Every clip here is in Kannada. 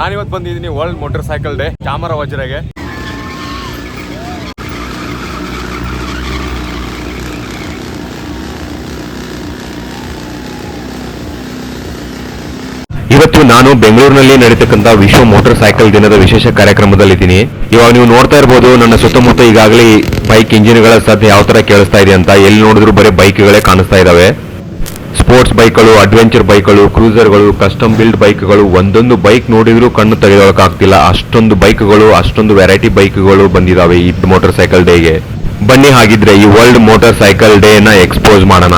ನಾನಿವತ್ತು ಬಂದಿದ್ದೀನಿ ವರ್ಲ್ಡ್ ಮೋಟರ್ ಸೈಕಲ್ ಡೇ ಚಾಮರಾಜನಗರಗೆ. ಇವತ್ತು ನಾನು ಬೆಂಗಳೂರಿನಲ್ಲಿ ನಡೀತಕ್ಕಂಥ ವಿಶ್ವ ಮೋಟಾರ್ ಸೈಕಲ್ ದಿನದ ವಿಶೇಷ ಕಾರ್ಯಕ್ರಮದಲ್ಲಿದ್ದೀನಿ. ಇವಾಗ ನೀವು ನೋಡ್ತಾ ಇರಬಹುದು ನನ್ನ ಸುತ್ತಮುತ್ತ ಈಗಾಗಲೇ ಬೈಕ್ ಇಂಜಿನ್ಗಳ ಸದ್ದು ಯಾವ ತರ ಕೇಳಿಸ್ತಾ ಇದೆ ಅಂತ. ಎಲ್ಲಿ ನೋಡಿದ್ರು ಬರೀ ಬೈಕ್ಗಳೇ ಕಾಣಿಸ್ತಾ ಇದಾವೆ. ಸ್ಪೋರ್ಟ್ಸ್ ಬೈಕ್ಗಳು, ಅಡ್ವೆಂಚರ್ ಬೈಕ್ಗಳು, ಕ್ರೂಸರ್ಗಳು, ಕಸ್ಟಮ್ ಬಿಲ್ಡ್ ಬೈಕ್ಗಳು, ಒಂದೊಂದು ಬೈಕ್ ನೋಡಿದ್ರು ಕಣ್ಣು ತೆಗೆದುಕೊಳ್ಳೋಕ್ಕಾಗ್ತಿಲ್ಲ. ಅಷ್ಟೊಂದು ಬೈಕ್ಗಳು, ಅಷ್ಟೊಂದು ವೆರೈಟಿ ಬೈಕ್ಗಳು ಬಂದಿದಾವೆ ಈ ಮೋಟಾರ್ ಸೈಕಲ್ ಡೇಗೆ. ಬನ್ನಿ ಹಾಗಿದ್ರೆ ಈ ವರ್ಲ್ಡ್ ಮೋಟಾರ್ ಸೈಕಲ್ ಡೇ ನ ಎಕ್ಸ್ಪೋಸ್ ಮಾಡೋಣ.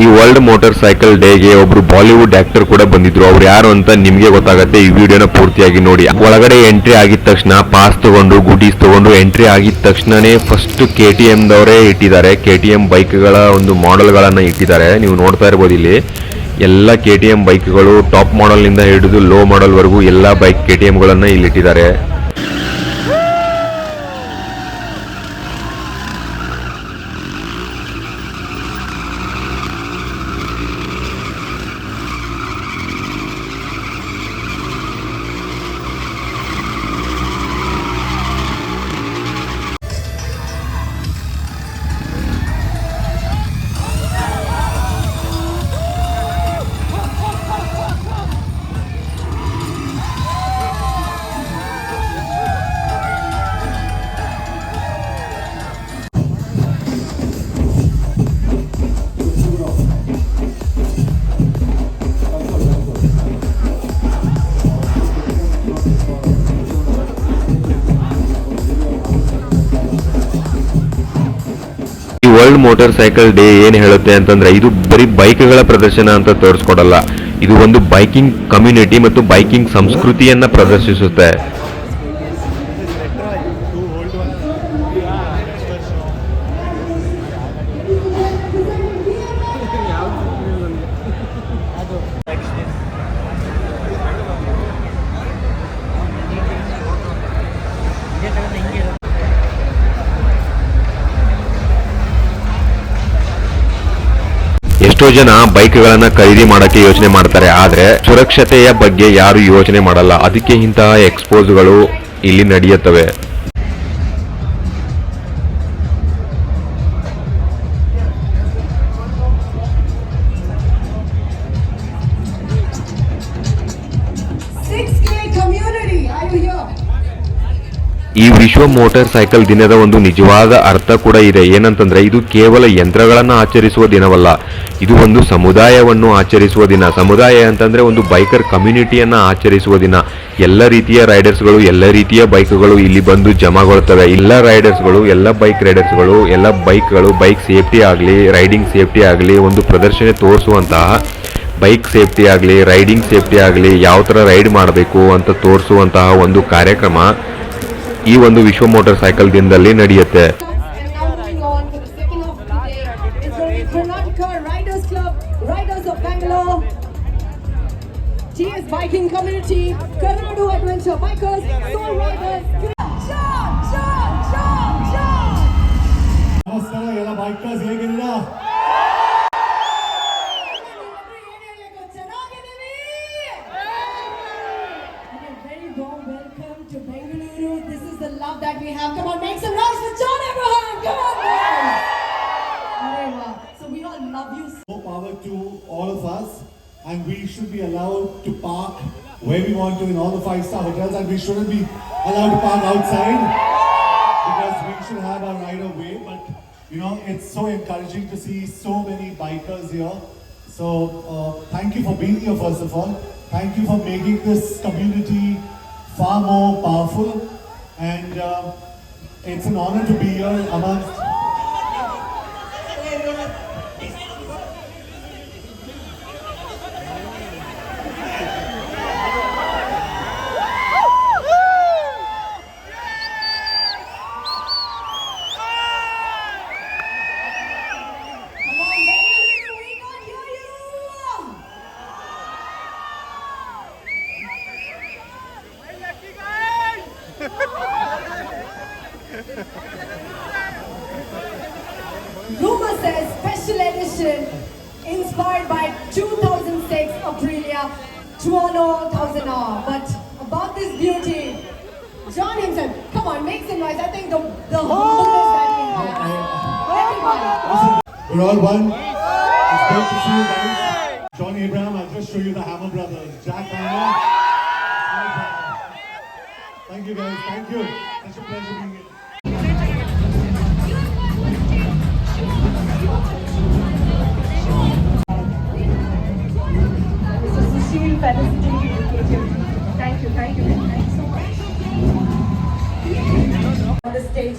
ಈ ವರ್ಲ್ಡ್ ಮೋಟಾರ್ ಸೈಕಲ್ ಡೇಗೆ ಒಬ್ರು ಬಾಲಿವುಡ್ ಆಕ್ಟರ್ ಕೂಡ ಬಂದಿದ್ರು. ಅವ್ರು ಯಾರು ಅಂತ ನಿಮ್ಗೆ ಗೊತ್ತಾಗತ್ತೆ, ಈ ವಿಡಿಯೋನ ಪೂರ್ತಿಯಾಗಿ ನೋಡಿ. ಒಳಗಡೆ ಎಂಟ್ರಿ ಆಗಿದ ತಕ್ಷಣ ಪಾಸ್ ತಗೊಂಡು ಗೂಟೀಸ್ ತಗೊಂಡು ಎಂಟ್ರಿ ಆಗಿದ ತಕ್ಷಣನೇ ಫಸ್ಟ್ KTM ದವರೇ ಇಟ್ಟಿದ್ದಾರೆ. KTM ಬೈಕ್ಗಳ ಒಂದು ಮಾಡೆಲ್ಗಳನ್ನ ಇಟ್ಟಿದ್ದಾರೆ. ನೀವು ನೋಡ್ತಾ ಇರ್ಬೋದು ಇಲ್ಲಿ ಎಲ್ಲ KTM ಬೈಕ್ಗಳು ಟಾಪ್ ಮಾಡೆಲ್ ನಿಂದ ಹಿಡಿದು ಲೋ ಮಾಡೆಲ್ ವರೆಗೂ ಎಲ್ಲ ಬೈಕ್ KTM ಗಳನ್ನ ಇಲ್ಲಿ ಇಟ್ಟಿದ್ದಾರೆ. ವರ್ಲ್ಡ್ ಮೋಟಾರ್ ಸೈಕಲ್ ಡೇ ಏನ್ ಹೇಳುತ್ತೆ ಅಂತಂದ್ರೆ, ಇದು ಬರೀ ಬೈಕ್ಗಳ ಪ್ರದರ್ಶನ ಅಂತ ತೋರಿಸ್ಕೊಡಲ್ಲ. ಇದು ಒಂದು ಬೈಕಿಂಗ್ ಕಮ್ಯುನಿಟಿ ಮತ್ತು ಬೈಕಿಂಗ್ ಸಂಸ್ಕೃತಿಯನ್ನ ಪ್ರದರ್ಶಿಸುತ್ತೆ. ಎಷ್ಟೋ ಜನ ಬೈಕ್ಗಳನ್ನ ಖರೀದಿ ಮಾಡಕ್ಕೆ ಯೋಚನೆ ಮಾಡ್ತಾರೆ, ಆದ್ರೆ ಸುರಕ್ಷತೆಯ ಬಗ್ಗೆ ಯಾರು ಯೋಚನೆ ಮಾಡಲ್ಲ. ಅದಕ್ಕೆ ಇಂತಹ ಎಕ್ಸ್ಪೋಸ್ಗಳು ಇಲ್ಲಿ ನಡೆಯುತ್ತವೆ. ಈ ವಿಶ್ವ ಮೋಟಾರ್ ಸೈಕಲ್ ದಿನದ ಒಂದು ನಿಜವಾದ ಅರ್ಥ ಕೂಡ ಇದೆ. ಏನಂತಂದ್ರೆ, ಇದು ಕೇವಲ ಯಂತ್ರಗಳನ್ನ ಆಚರಿಸುವ ದಿನವಲ್ಲ, ಇದು ಒಂದು ಸಮುದಾಯವನ್ನು ಆಚರಿಸುವ ದಿನ. ಸಮುದಾಯ ಅಂತಂದ್ರೆ ಒಂದು ಬೈಕರ್ ಕಮ್ಯುನಿಟಿಯನ್ನ ಆಚರಿಸುವ ದಿನ. ಎಲ್ಲ ರೀತಿಯ ರೈಡರ್ಸ್ಗಳು, ಎಲ್ಲ ರೀತಿಯ ಬೈಕ್ಗಳು ಇಲ್ಲಿ ಬಂದು ಜಮಾಗೊಳ್ತವೆ. ಎಲ್ಲ ರೈಡರ್ಸ್ಗಳು, ಎಲ್ಲ ಬೈಕ್ ರೈಡರ್ಸ್ಗಳು, ಎಲ್ಲ ಬೈಕ್ಗಳು, ಬೈಕ್ ಸೇಫ್ಟಿ ಆಗಲಿ, ರೈಡಿಂಗ್ ಸೇಫ್ಟಿ ಆಗಲಿ, ಒಂದು ಪ್ರದರ್ಶನ ತೋರಿಸುವಂತಹ ಬೈಕ್ ಸೇಫ್ಟಿ ಆಗಲಿ, ರೈಡಿಂಗ್ ಸೇಫ್ಟಿ ಆಗಲಿ, ಯಾವ ಥರ ರೈಡ್ ಮಾಡಬೇಕು ಅಂತ ತೋರಿಸುವಂತಹ ಒಂದು ಕಾರ್ಯಕ್ರಮ ಈ ಒಂದು ವಿಶ್ವ ಮೋಟಾರ್ ಸೈಕಲ್ ದಿನದಲ್ಲಿ ನಡೆಯುತ್ತೆ. ನಮಸ್ಕಾರ ಎಲ್ಲ ಬೈಕರ್ಸ್, ಹೇಗಿದ್ದೀರಾ? Love that we have. Come on, make some noise for John Abraham. Come on, guys. So we all love you. More power to all of us, and we should be allowed to park where we want to in all the 5-star hotels, and we shouldn't be allowed to park outside because we should have our right of way. But you know, it's so encouraging to see so many bikers here. So thank you for being here. First of all, thank you for making this community far more powerful. And it's an honor to be here amongst 12,000 off. But about this beauty, John himself, come on, make some noise. I think the humbleness that he has. Everybody. We're all one. It's great to see you guys. John Abraham, I'll just show you the Hammer brothers. Jack Hammer. Thank you guys. Thank you. Such a pleasure being here. Mr. Sushil, felicitating you, KTM. Thank you so much. On the stage,